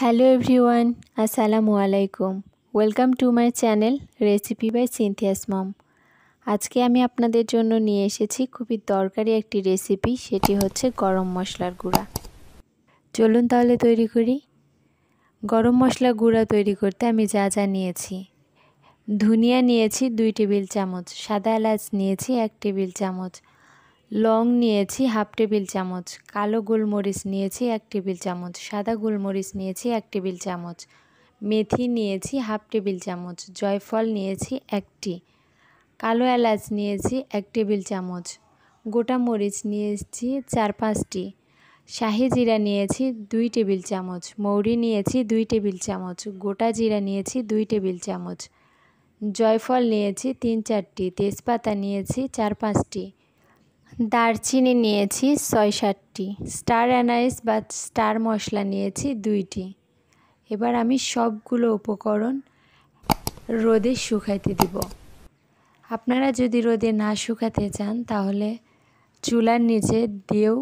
Hello everyone, আসসালামু আলাইকুম। Welcome to my channel recipe by Cynthia's mom. আজকে আমি আপনাদের জন্য নিয়ে এসেছি খুবই দরকারি একটি রেসিপি, সেটি হচ্ছে গরম মশলার গুঁড়া। চলুন তাহলে তৈরি করি। গরম মশলা গুঁড়া তৈরি করতে আমি যা যা নিয়েছি: ধনিয়া নিয়েছি 2 টেবিল চামচ, সাদা এলাচ নিয়েছি 1 টেবিল চামচ, লং নিয়েছি হাফ টেবিল চামচ, কালো গোলমরিচ নিয়েছি 1 টেবিল চামচ, সাদা গোলমরিচ নিয়েছি 1 টেবিল চামচ, মেথি নিয়েছি হাফ টেবিল চামচ, জয়ফল নিয়েছি 1টি, কালো এলাচ নিয়েছি 1 টেবিল চামচ, গোটা মরিচ নিয়েছি 4-5টি, শাহি জিরা নিয়েছি 2 টেবিল চামচ, মৌরি নিয়েছি 2 টেবিল চামচ, গোটা জিরা নিয়েছি 2 টেবিল চামচ, জয়ফল নিয়েছি 3-4টি, তেজপাতা নিয়েছি 4-5টি, দারচিনি নিয়েছি 6-7টি, স্টার অ্যানাইস বা স্টার মশলা নিয়েছি 2টি। এবার আমি সবগুলো উপকরণ রোদে শুকাতে দিব। আপনারা যদি রোদে না শুকাতে চান তাহলে চুলার নিচে দিয়েও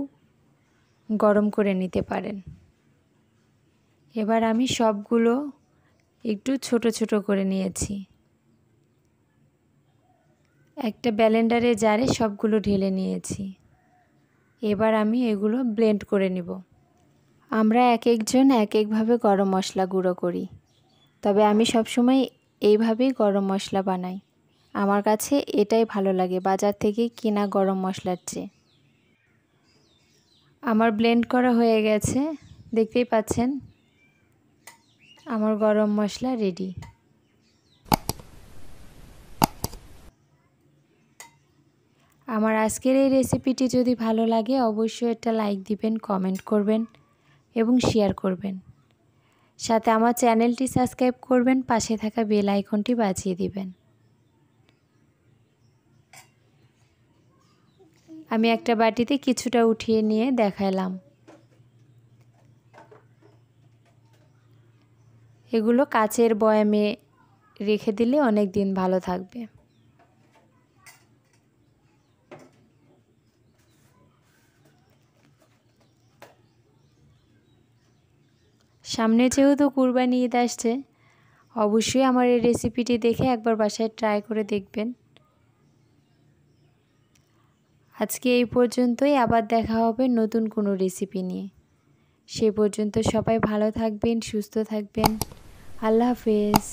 গরম করে নিতে পারেন। এবার আমি সবগুলো একটু ছোট ছোট করে নিয়েছি। একটা ব্লেন্ডারে জারে সবগুলো ঢেলে নিয়েছি। এবার আমি এগুলো ব্লেন্ড করে নিব। আমরা এক একজন এক একভাবে গরম মশলা গুঁড়ো করি, তবে আমি সবসময় এইভাবেই গরম মশলা বানাই। আমার কাছে এটাই ভালো লাগে বাজার থেকে কেনা গরম মশলার চেয়ে। আমার ব্লেন্ড করা হয়ে গেছে, দেখতেই পাচ্ছেন আমার গরম মশলা রেডি। আমার আজকের এই রেসিপিটি যদি ভালো লাগে অবশ্যই একটা লাইক দিবেন, কমেন্ট করবেন এবং শেয়ার করবেন। সাথে আমার চ্যানেলটি সাবস্ক্রাইব করবেন, পাশে থাকা বেল আইকনটি বাজিয়ে দিবেন। আমি একটা বাটিতে কিছুটা উঠিয়ে নিয়ে দেখালাম। এগুলো কাচের বয়ামে রেখে দিলে অনেক দিন ভালো থাকবে। সামনে যেহেতু কুরবানি ঈদ আসছে, অবশ্যই আমার এই রেসিপিটি দেখে একবার বাসায় ট্রাই করে দেখবেন। আজকে এই পর্যন্তই, আবার দেখা হবে নতুন কোনো রেসিপি নিয়ে। সে পর্যন্ত সবাই ভালো থাকবেন, সুস্থ থাকবেন। আল্লাহ হাফেজ।